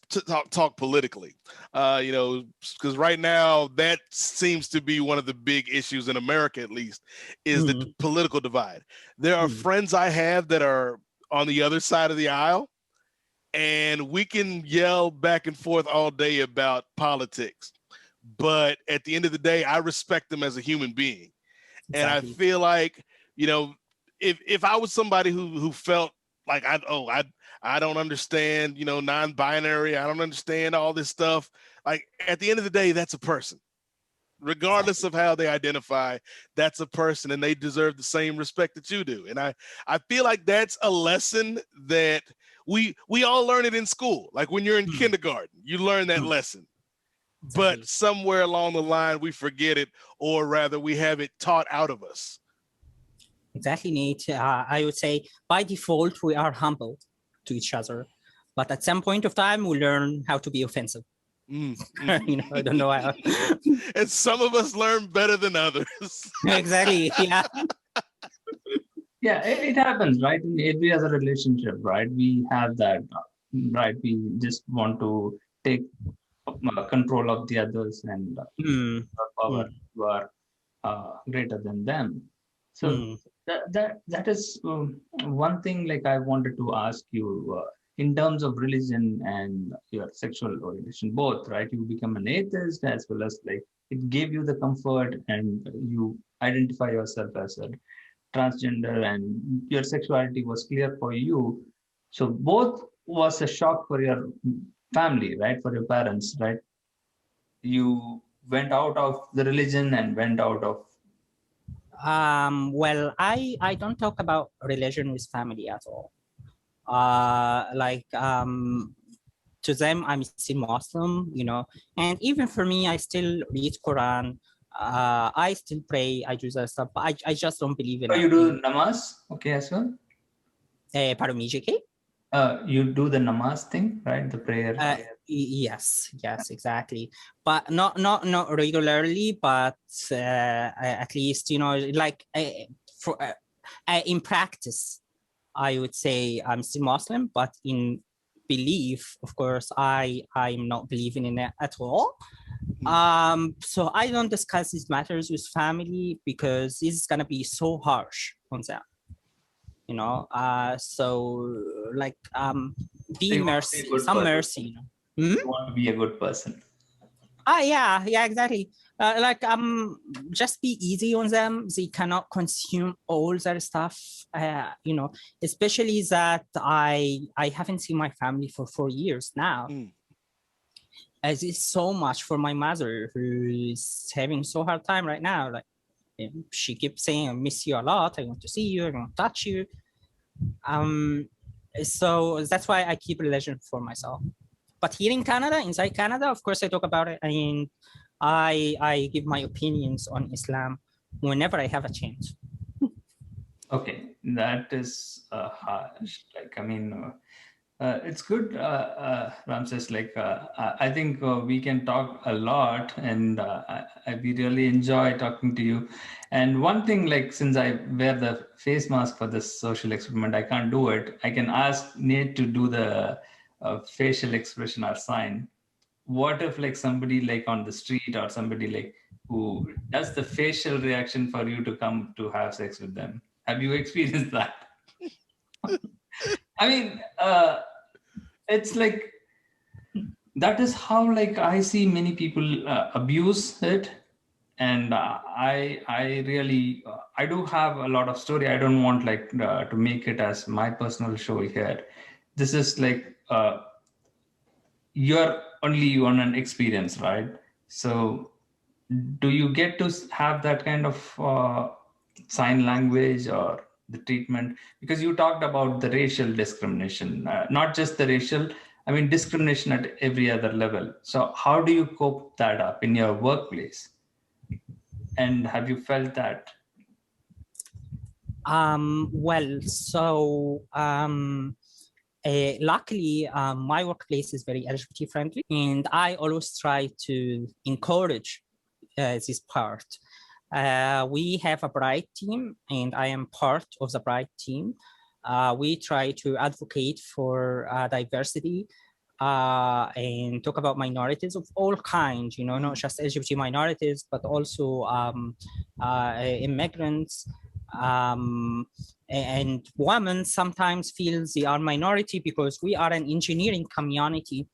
talk politically, because right now that seems to be one of the big issues in America, at least, is the political divide. There are friends I have that are on the other side of the aisle, and we can yell back and forth all day about politics. But at the end of the day, I respect them as a human being. Exactly. And I feel like, if I was somebody who felt like I don't understand, non-binary, I don't understand all this stuff. Like at the end of the day, that's a person. Regardless of how they identify, that's a person, and they deserve the same respect that you do. And I feel like that's a lesson that we all learn it in school. Like when you're in kindergarten, you learn that lesson. Exactly. But somewhere along the line, we forget it, or rather we have it taught out of us. Exactly, Nate. I would say by default, we are humble to each other. But at some point of time, we learn how to be offensive. I don't know how. And some of us learn better than others. Exactly, yeah. Yeah, it happens, right? In every other relationship, right? We have that, right? We just want to take control of the others and power who are greater than them. So that is one thing. Like I wanted to ask you in terms of religion and your sexual orientation, both, right? You become an atheist as well as like it gave you the comfort, and you identify yourself as a transgender, and your sexuality was clear for you. So both was a shock for your family, right? For your parents, right? You went out of the religion and went out of. Well, I don't talk about religion with family at all. Like to them, I'm still Muslim, you know, and even for me, I still read Quran. I still pray. I do that stuff, but I just don't believe in So it. you do namaz, okay, as well? Pardon me, JK? You do the namaz thing, right? The prayer. Yes, exactly, but not regularly, but at least, you know, like for in practice, I would say I'm still Muslim, but in belief, of course, I'm not believing in it at all. So I don't discuss these matters with family because this is gonna be so harsh on them, you know. So like be You want to be mercy, a good some person. mercy, you know. Hmm? You want to be a good person. Yeah, exactly. Like just be easy on them. They cannot consume all their stuff. You know, especially that I haven't seen my family for 4 years now. As it's so much for my mother who is having so hard time right now. Like she keeps saying, "I miss you a lot. I want to see you. I want to touch you." So that's why I keep religion for myself. But here in Canada, inside Canada, of course, I talk about it. I mean, I give my opinions on Islam whenever I have a chance. Okay, that is harsh. Like, I mean, it's good, Ramses. Like, I think we can talk a lot, and we really enjoy talking to you. And one thing, like, since I wear the face mask for this social experiment, I can't do it. I can ask Nate to do the facial expression or sign. What if, like, somebody like on the street or somebody like who does the facial reaction for you to come to have sex with them? Have you experienced that? I mean, it's like that is how, like, I see many people abuse it, and I really I do have a lot of story. I don't want like to make it as my personal show here. This is like you're only on an experience, right? So do you get to have that kind of sign language or the treatment? Because you talked about the racial discrimination, not just the racial, I mean discrimination at every other level. So how do you cope that up in your workplace, and have you felt that? Well, so luckily, my workplace is very LGBT friendly, and I always try to encourage this part. We have a Bright team, and I am part of the Bright team. We try to advocate for diversity and talk about minorities of all kinds, you know, not just LGBT minorities, but also immigrants. And women sometimes feel they are minority because we are an engineering community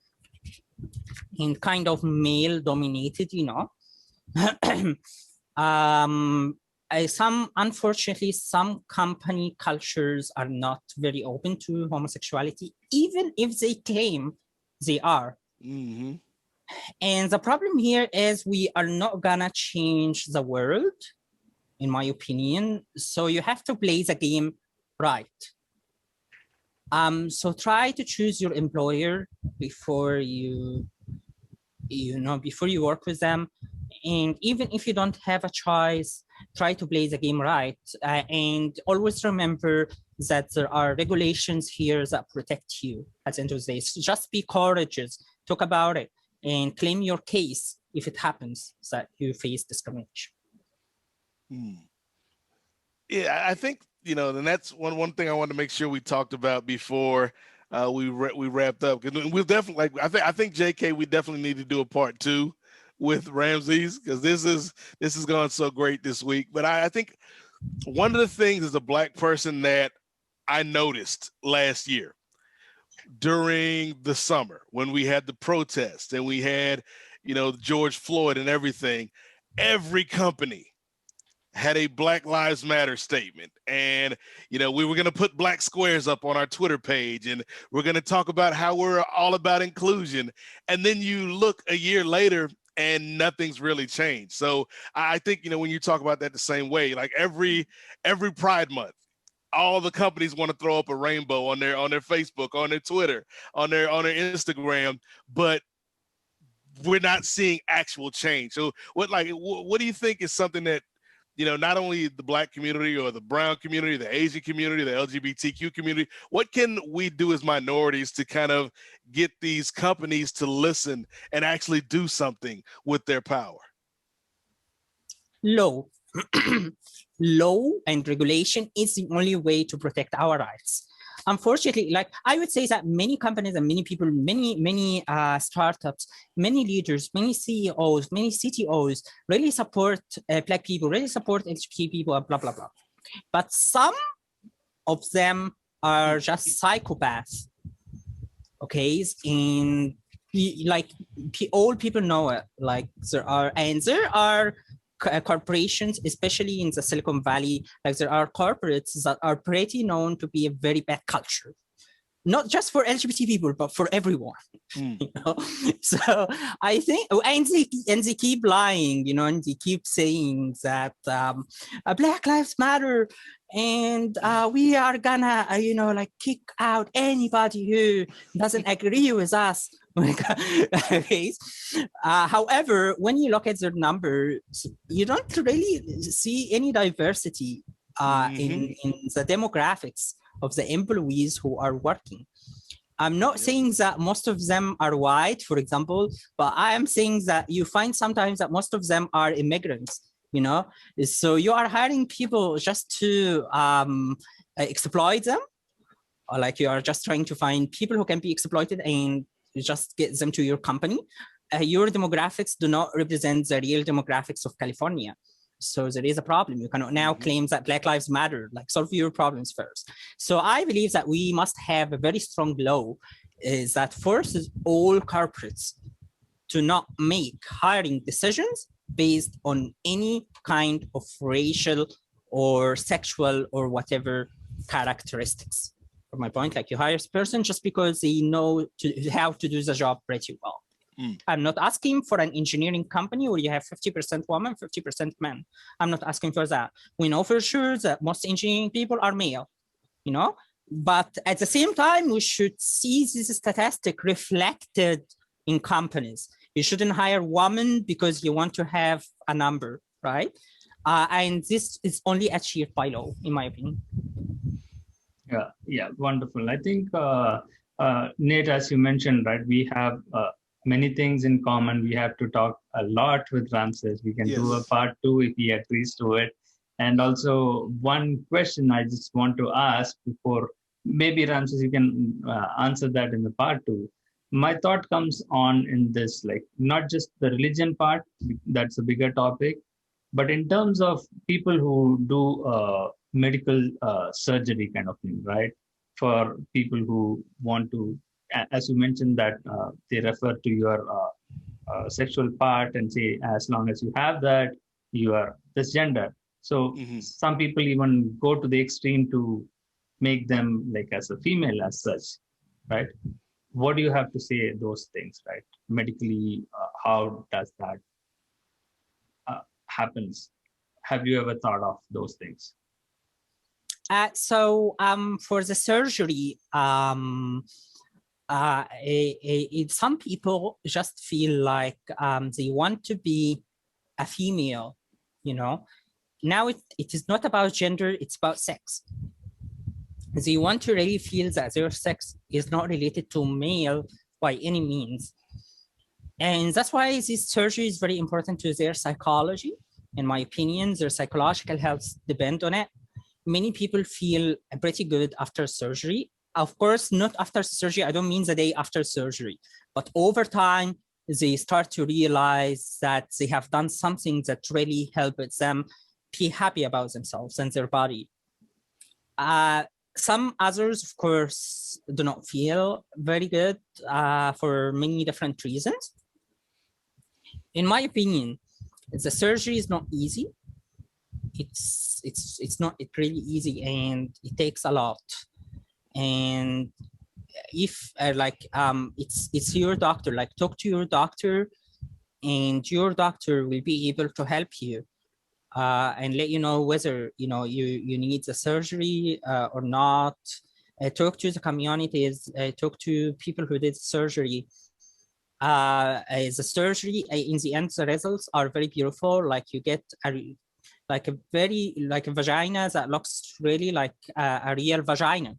and kind of male dominated, you know. Unfortunately, some company cultures are not very open to homosexuality, even if they claim they are. Mm-hmm. And the problem here is we are not gonna change the world, in my opinion. So you have to play the game right. So try to choose your employer before you before you work with them. And even if you don't have a choice, try to play the game right. And always remember that there are regulations here that protect you at the end of the day. So just be courageous, talk about it, and claim your case if it happens that you face discrimination. Yeah, I think, you know, and that's one thing I wanted to make sure we talked about before we wrapped up. Because we'll definitely, like, I think JK, we definitely need to do a part 2 with Ramses, because this is going so great this week. But I think one of the things as a Black person that I noticed last year during the summer when we had the protests and we had, you know, George Floyd and everything, every company had a Black Lives Matter statement. And, you know, we were going to put black squares up on our Twitter page, and we're going to talk about how we're all about inclusion. And then you look a year later and nothing's really changed. So I think, you know, when you talk about that the same way, like every Pride Month, all the companies want to throw up a rainbow on their Facebook, on their Twitter, on their Instagram, but we're not seeing actual change. So what do you think is something that, you know, not only the Black community or the brown community, the Asian community, the LGBTQ community, what can we do as minorities to kind of get these companies to listen and actually do something with their power? Law. Law and regulation is the only way to protect our rights. Unfortunately, like I would say that many companies and many people, many startups, many leaders, many CEOs, many CTOs really support Black people, really support LGBT people, blah, blah, blah. But some of them are just psychopaths, okay? And like all people know it, like there are corporations, especially in the Silicon Valley, like there are corporates that are pretty known to be a very bad culture, not just for LGBT people, but for everyone. You know? So I think, and they keep lying, you know, and they keep saying that Black Lives Matter, and we are gonna, you know, like kick out anybody who doesn't agree with us. However, when you look at their numbers, you don't really see any diversity in the demographics of the employees who are working. I'm not saying that most of them are white, for example, but I am saying that you find sometimes that most of them are immigrants, you know? So you are hiring people just to exploit them, or like you are just trying to find people who can be exploited and just get them to your company. Your demographics do not represent the real demographics of California. So there is a problem. You cannot now claim that Black Lives Matter, like solve your problems first. So I believe that we must have a very strong law that forces all corporates to not make hiring decisions based on any kind of racial or sexual or whatever characteristics. For my point, like you hire a person just because they know how to do the job pretty well. I'm not asking for an engineering company where you have 50% women, 50% men. I'm not asking for that. We know for sure that most engineering people are male, you know, but at the same time, we should see this statistic reflected in companies. You shouldn't hire women because you want to have a number, right? And this is only achieved by law, in my opinion. Yeah, wonderful. I think, Nate, as you mentioned, right, we have many things in common. We have to talk a lot with Ramses. We can do a part 2 if he agrees to it. And also one question I just want to ask before, maybe Ramses, you can answer that in the part 2. My thought comes on in this, like not just the religion part, that's a bigger topic, but in terms of people who do medical surgery kind of thing, right? For people who want to, as you mentioned, that they refer to your sexual part and say, as long as you have that, you are this gender. So some people even go to the extreme to make them like as a female as such, right? What do you have to say those things, right? Medically, how does that happens? Have you ever thought of those things? So for the surgery, some people just feel like they want to be a female, you know. Now it is not about gender, it's about sex. They want to really feel that their sex is not related to male by any means. And that's why this surgery is very important to their psychology. In my opinion, their psychological health depend on it. Many people feel pretty good after surgery. Of course, not after surgery. I don't mean the day after surgery, but over time, they start to realize that they have done something that really helped them be happy about themselves and their body. Some others, of course, do not feel very good for many different reasons. In my opinion, the surgery is not easy. It's not really easy, and it takes a lot. And if it's your doctor, like talk to your doctor, and your doctor will be able to help you and let you know whether you need the surgery or not. Talk to the communities, talk to people who did surgery. The surgery, in the end, the results are very beautiful. Like you get a vagina that looks really like a real vagina.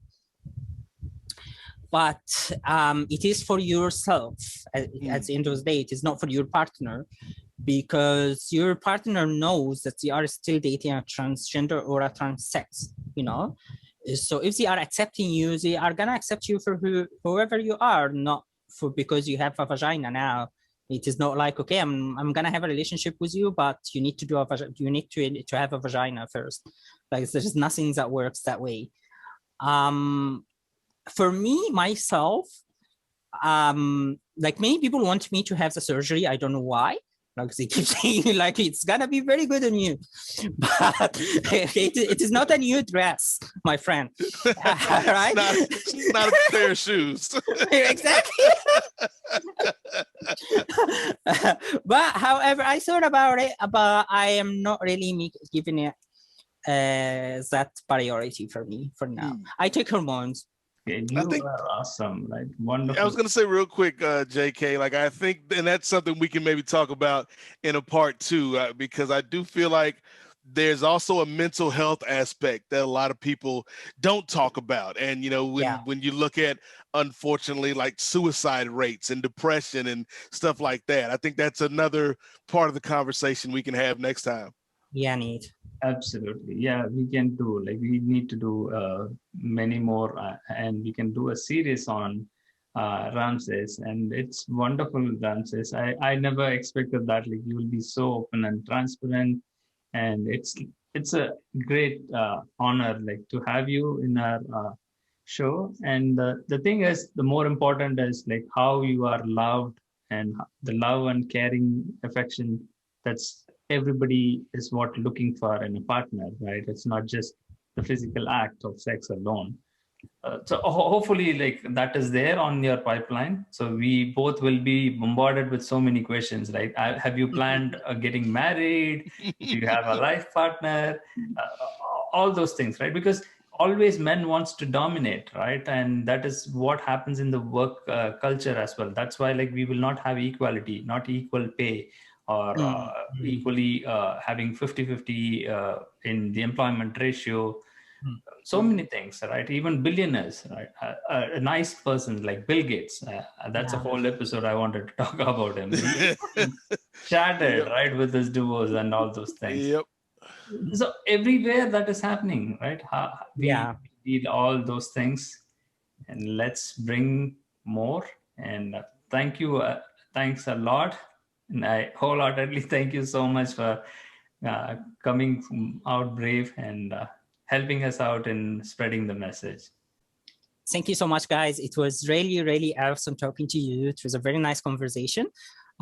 But it is for yourself at the end of the day. It is not for your partner, because your partner knows that they are still dating a transgender or a transsex, So if they are accepting you, they are gonna accept you for whoever you are, not for because you have a vagina now. It is not like, okay, I'm gonna have a relationship with you, but you need to to have a vagina first. Like there's nothing that works that way. For me, myself, like many people want me to have the surgery. I don't know why. Like they keep saying like it's gonna be very good on you, but it is not a new dress, my friend. Right? It's not a pair of shoes. Exactly. But however, I thought about it, but I am not really giving it that priority for me for now. I take hormones. You are awesome, like wonderful. I was going to say real quick, JK, like I think, and that's something we can maybe talk about in a part 2, because I do feel like there's also a mental health aspect that a lot of people don't talk about. And, when you look at, unfortunately, like suicide rates and depression and stuff like that, I think that's another part of the conversation we can have next time. Yeah, neat. Absolutely. Yeah, we can do, like, we need to do many more, and we can do a series on Ramses, and it's wonderful, Ramses. I never expected that, like, you will be so open and transparent, and it's a great honor, like, to have you in our show. And the thing is, the more important is, like, how you are loved, and the love and caring affection that's everybody is what looking for in a partner, right? It's not just the physical act of sex alone. So hopefully, like, that is there on your pipeline. So we both will be bombarded with so many questions, right? Have you planned getting married? Do you have a life partner? All those things, right? Because always men wants to dominate, right? And that is what happens in the work culture as well. That's why, like, we will not have equality, not equal pay, or equally having 50-50 in the employment ratio. So many things, right? Even billionaires, right? A nice person like Bill Gates, that's a whole episode I wanted to talk about him. Shattered, right, with his divorce and all those things. Yep. So everywhere that is happening, right? We need all those things, and let's bring more. And thank you. Thanks a lot. And I wholeheartedly thank you so much for coming out brave and helping us out in spreading the message. Thank you so much, guys. It was really, really awesome talking to you. It was a very nice conversation.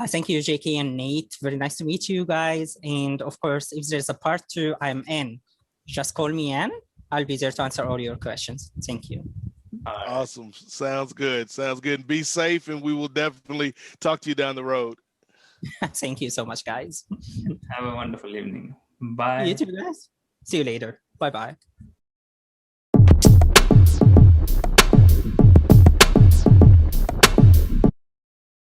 Thank you, JK and Nate. Very nice to meet you guys. And of course, if there's a part 2, I'm in. Just call me in. I'll be there to answer all your questions. Thank you. Awesome. Sounds good. Sounds good. Be safe, and we will definitely talk to you down the road. Thank you so much, guys. Have a wonderful evening. Bye. You too, guys. See you later. Bye-bye.